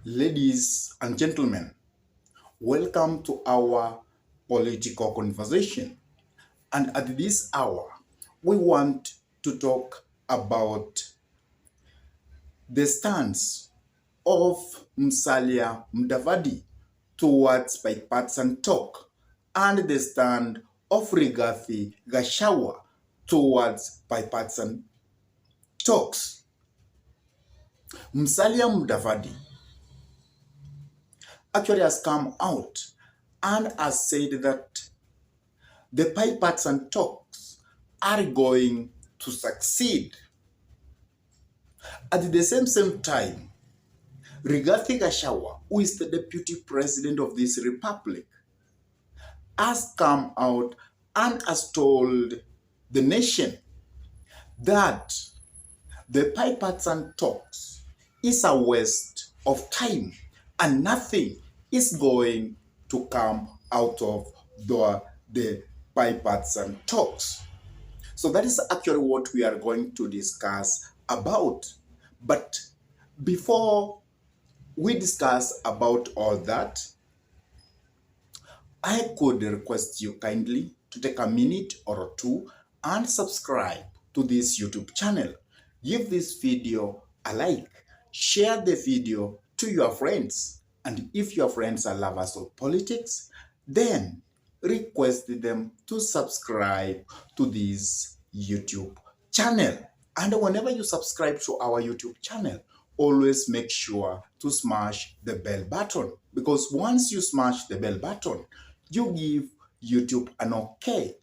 Ladies and gentlemen, welcome to our political conversation. And at this hour, we want to talk about the stance of Musalia Mudavadi towards bipartisan talk and the stand of Rigathi Gachagua towards bipartisan talks. Musalia Mudavadi actually has come out and has said that the bipartisan talks are going to succeed. At the same time, Rigathi Gachagua, who is the deputy president of this republic, has come out and has told the nation that the bipartisan talks is a waste of time and nothing is going to come out of the bipartisan talks. So that is actually what we are going to discuss about. But before we discuss about all that, I could request you kindly to take a minute or two and subscribe to this YouTube channel. Give this video a like, share the video to your friends, and if your friends are lovers of politics, then request them to subscribe to this YouTube channel. And whenever you subscribe to our YouTube channel, always make sure to smash the bell button, because once you smash the bell button, you give YouTube an okay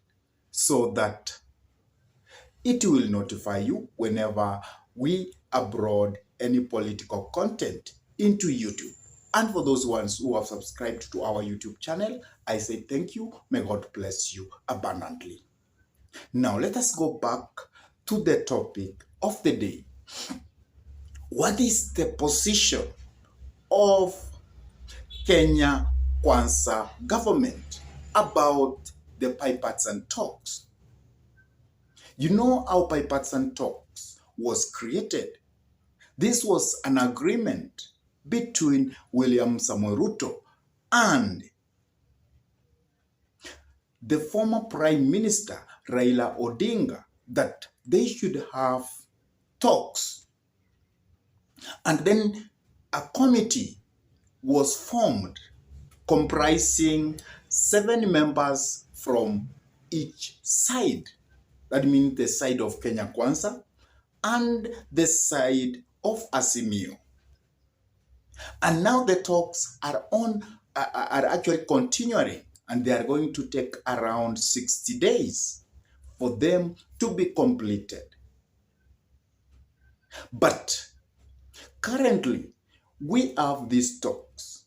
so that it will notify you whenever we upload any political content into YouTube. And for those ones who have subscribed to our YouTube channel, I say thank you. May God bless you abundantly. Now let us go back to the topic of the day. What is the position of Kenya Kwanza government about the bipartisan talks? You know how bipartisan talks was created. This was an agreement between William Samoei Ruto and the former Prime Minister Raila Odinga that they should have talks. And then a committee was formed comprising 7 members from each side. That means the side of Kenya Kwanza and the side of Azimio. And now the talks are actually continuing, and they are going to take around 60 days for them to be completed. But currently, we have these talks.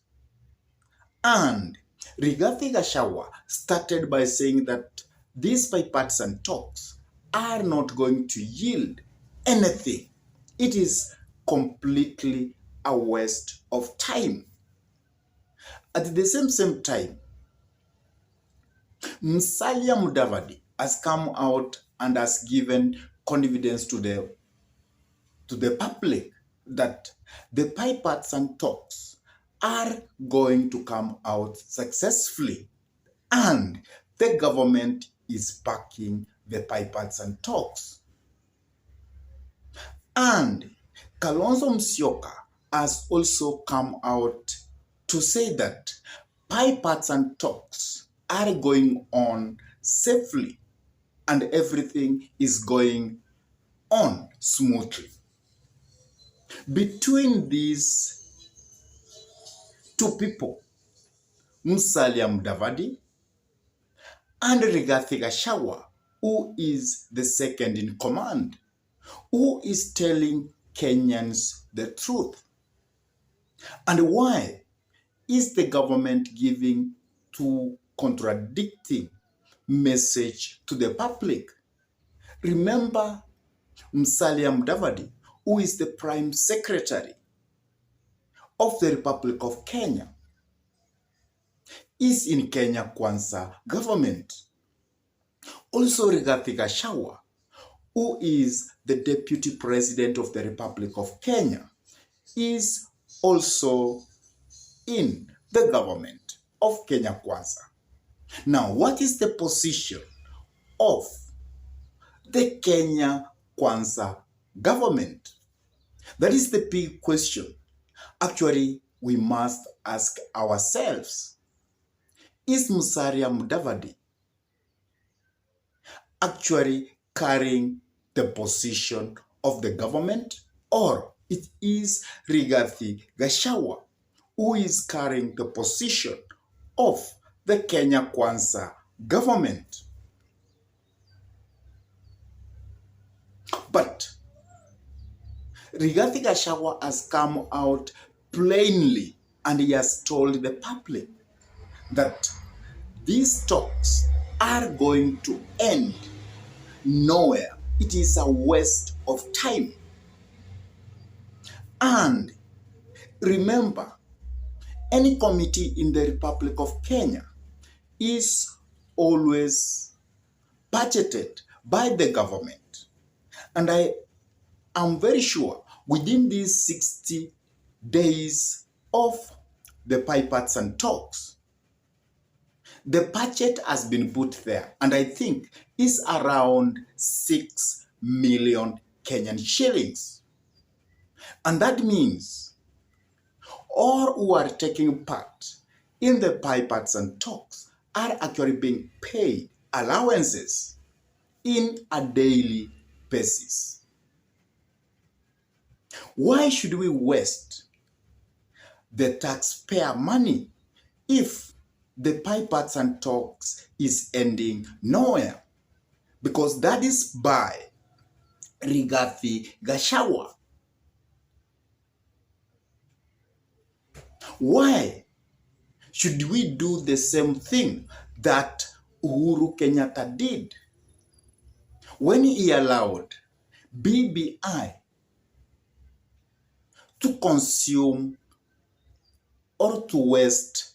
And Rigathi Gachagua started by saying that these bipartisan talks are not going to yield anything. It is completely a waste of time. At the same time, Musalia Mudavadi has come out and has given confidence to the public that the bipartisan talks are going to come out successfully, and the government is backing the bipartisan talks. And Kalonzo Musyoka has also come out to say that bipartisan talks are going on safely and everything is going on smoothly. Between these two people, Musalia Mudavadi and Rigathi Gachagua, who is the second in command, who is telling Kenyans the truth. And why is the government giving two contradicting message to the public? Remember, Musalia Mudavadi, who is the Prime Secretary of the Republic of Kenya, is in Kenya Kwanza government. Also Rigathi Gachagua, who is the Deputy President of the Republic of Kenya, is also in the government of Kenya Kwanza. Now, what is the position of the Kenya Kwanza government? That is the big question. Actually, we must ask ourselves, is Musalia Mudavadi actually carrying the position of the government, or it is Rigathi Gachagua who is carrying the position of the Kenya Kwanza government? But Rigathi Gachagua has come out plainly and he has told the public that these talks are going to end nowhere. It is a waste of time. And remember, any committee in the Republic of Kenya is always budgeted by the government. And I am very sure within these 60 days of the bipartisan talks, the budget has been put there, and I think is around 6 million Kenyan shillings. And that means all who are taking part in the bipartisan talks are actually being paid allowances in a daily basis. Why should we waste the taxpayer money if the bipartisan talks is ending nowhere? Because that is by Rigathi Gachagua. Why should we do the same thing that Uhuru Kenyatta did when he allowed BBI to consume or to waste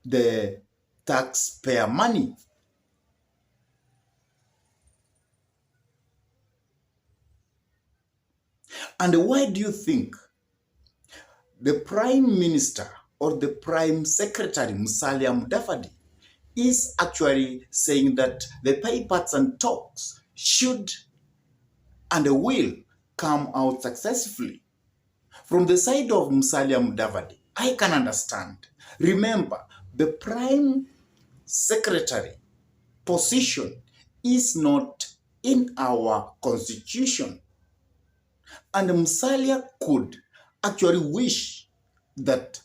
the taxpayer money? And why do you think the Prime Minister or the Prime Secretary Musalia Mudavadi is actually saying that the bipartisan talks should and will come out successfully? From the side of Musalia Mudavadi, I can understand. Remember, the Prime Secretary position is not in our constitution. And Musalia could actually wish that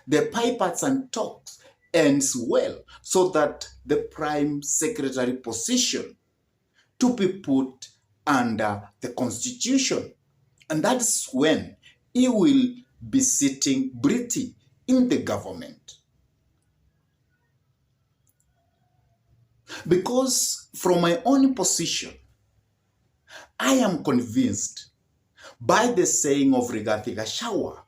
the bipartisan talks ends well so that the Prime Secretary position to be put under the constitution. And that's when he will be sitting pretty in the government. Because from my own position, I am convinced by the saying of Rigathi Gachagua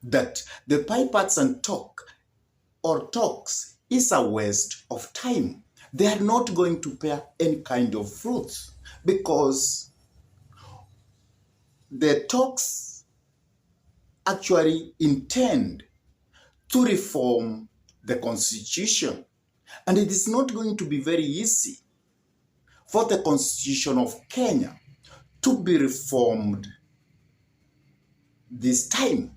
that the bipartisan talks is a waste of time. They are not going to bear any kind of fruits because the talks actually intend to reform the constitution. And it is not going to be very easy for the constitution of Kenya to be reformed this time.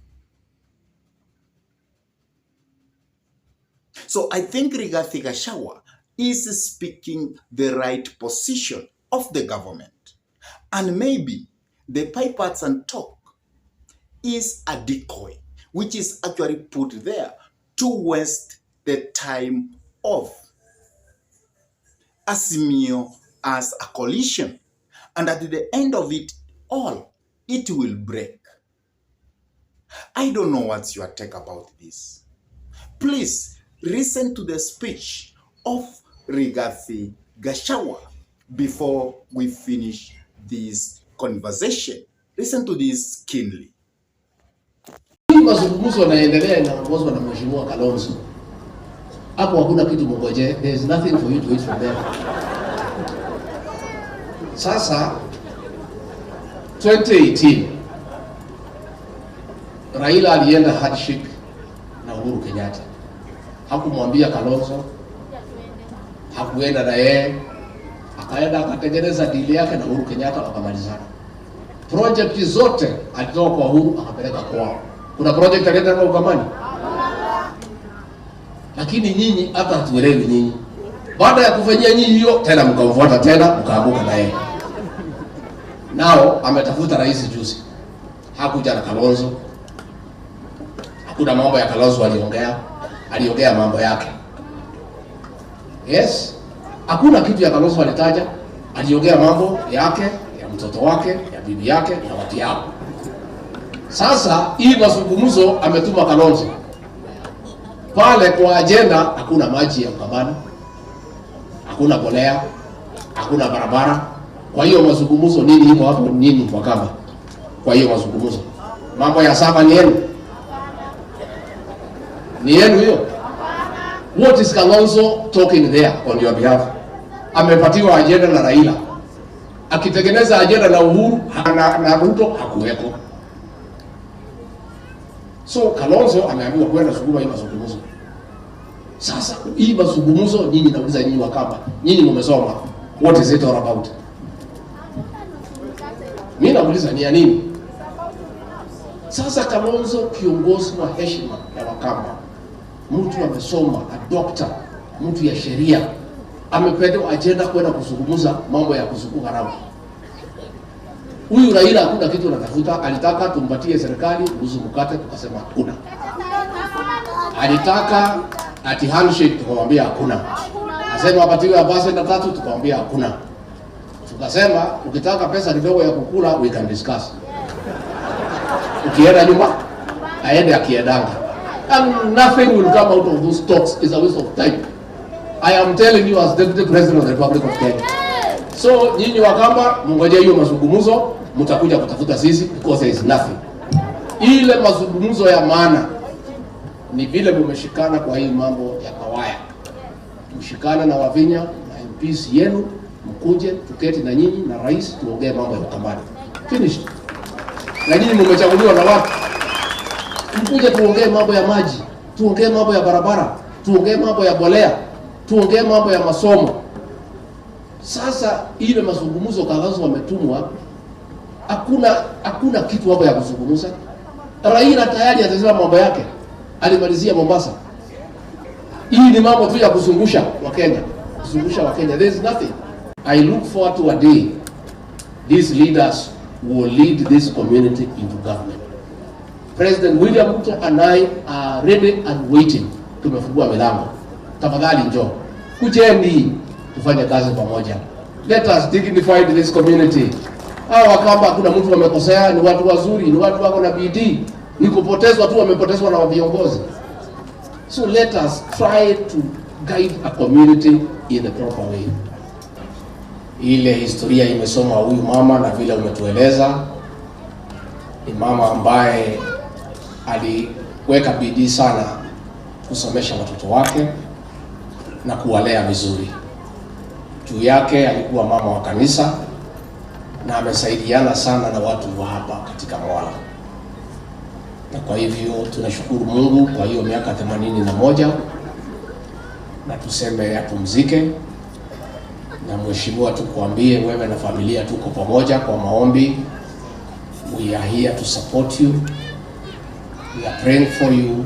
So I think Rigathi Gachagua is speaking the right position of the government. And maybe the bipartisan talk is a decoy, which is actually put there to waste the time of Azimio as a coalition. And at the end of it all, it will break. I don't know what's your take about this. Please listen to the speech of Rigathi Gachagua before we finish this conversation. Listen to this keenly. Mazungumzo yanaendelea inaongozwa na Mheshimiwa Kalonzo. Hapo hakuna kitu mngoje. There is nothing for you to wait for them. Sasa 2018 Raila alienda handshake na Uhuru Kenyatta. Hakumwambia Kalonzo, hakuenda na yeye, akaenda akatengeneza deal yake na Uhuru Kenyatta wakamalizana. Project zote alitoa kwa Uhuru akapeleka kwao. Kuna project alienda kwa Ukamani? Lakini nyinyi hata hatuelewi nyinyi. Baada ya kufanyia nyinyi hiyo tena mkamfuata tena mkaanguka na yeye. Nao ametafuta rais juzi. Hakuja na Kalonzo. Hakuna mambo ya Kalonzo aliongea mambo yake. Yes. Hakuna kitu ya Kalonzo alitaja, aliongea mambo yake, ya mtoto wake, ya bibi yake, ya watu yao. Sasa hii mazungumzo ametuma Kalonzo. Pale kwa agenda hakuna maji ya Ukambani, hakuna bolea, hakuna barabara. Kwa hiyo mazungumzo nini iko hapo nini kwa kamba? Kwa hiyo mazungumzo. Mambo ya saba ni yenu. Ni yenu hiyo. What is Kalonzo talking there on your behalf? Amepatiwa agenda na Raila. Akitengeneza agenda na Uhuru na Ruto hakuweko. So Kalonzo ameambiwa kwenda sukuma hii mazungumzo. Sasa hii mazungumzo nyinyi nauliza nyinyi Wakamba, nyinyi mmesoma. What is it all about? Mimi nauliza ni ya nini? Sasa Kalonzo kiongozi wa heshima ya Wakamba, mtu amesoma, a doctor, mtu ya sheria, amepewa agenda kwenda kuzungumza mambo ya kusukuka haramu. Huyu Raila hakuna kitu anatafuta, alitaka tumpatie serikali ruhusa mkate, tukasema hakuna. Alitaka ati handshake, tukamwambia hakuna. Asema apatiwe ambassador 3, tukamwambia hakuna. Tukasema ukitaka pesa kidogo ya kukula we can discuss. Ukienda nyumba aende akiendanga. And nothing will come out of those talks. Is a waste of time. I am telling you as Deputy President of the Republic of Kenya. So nyinyi Wakamba mngoje hiyo mazungumzo, mtakuja kutafuta sisi because there is nothing. Ile mazungumzo ya maana ni vile mmeshikana kwa hii mambo ya Kawaya. Mshikana na Wavinya na MPs yenu, mkuje tuketi na nyinyi na rais tuongee mambo ya Ukambani. Finish. Na nyinyi mmechaguliwa na watu. Mkuje tuongee mambo ya maji, tuongee mambo ya barabara, tuongee mambo ya bolea, tuongee mambo ya masomo. Sasa ile mazungumzo Kalonzo wametumwa, hakuna kitu hapo ya kuzungumza. Raila tayari atasema mambo yake. Alimalizia Mombasa. Hii ni mambo tu ya kuzungusha wa Kenya. Kuzungusha wa Kenya. There is nothing. I look forward to a day these leaders will lead this community into government. President William Ruto and I are ready and waiting. Tumefungua milango. Tafadhali njoo. Kujeni tufanye kazi pamoja. Let us dignify this community. Hao Wakamba kuna mtu amekosea, ni watu wazuri, ni watu wako na bidii. Ni kupotezwa tu wamepotezwa na viongozi. So let us try to guide a community in a proper way. Ile historia imesoma huyu mama na vile umetueleza, ni mama ambaye aliweka bidii sana kusomesha watoto wake na kuwalea vizuri. Juu yake alikuwa mama wa kanisa na amesaidiana sana na watu wa hapa katika Mwala. Na kwa hivyo tunashukuru Mungu kwa hiyo miaka 81 na tuseme apumzike. Na mheshimiwa tukuambie wewe na familia tuko pamoja kwa maombi. We are here to support you. We are praying for you,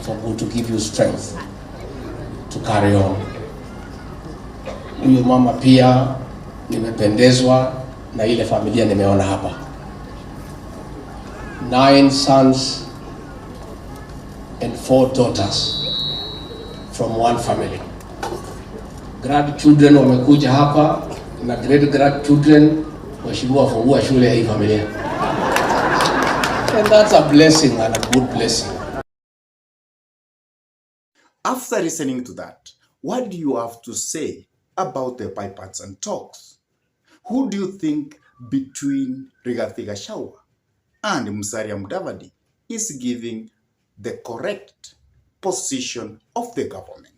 for God to give you strength to carry on. Huyu mama pia nimependezwa na ile familia nimeona hapa. 9 sons and 4 daughters from one family. Grandchildren wamekuja hapa na great grandchildren. Mheshimiwa fungua shule ya hii familia. And that's a blessing and a good blessing. After listening to that, what do you have to say about the bipartisan talks? Who do you think between Rigathi Gachagua and Musalia Mudavadi is giving the correct position of the government?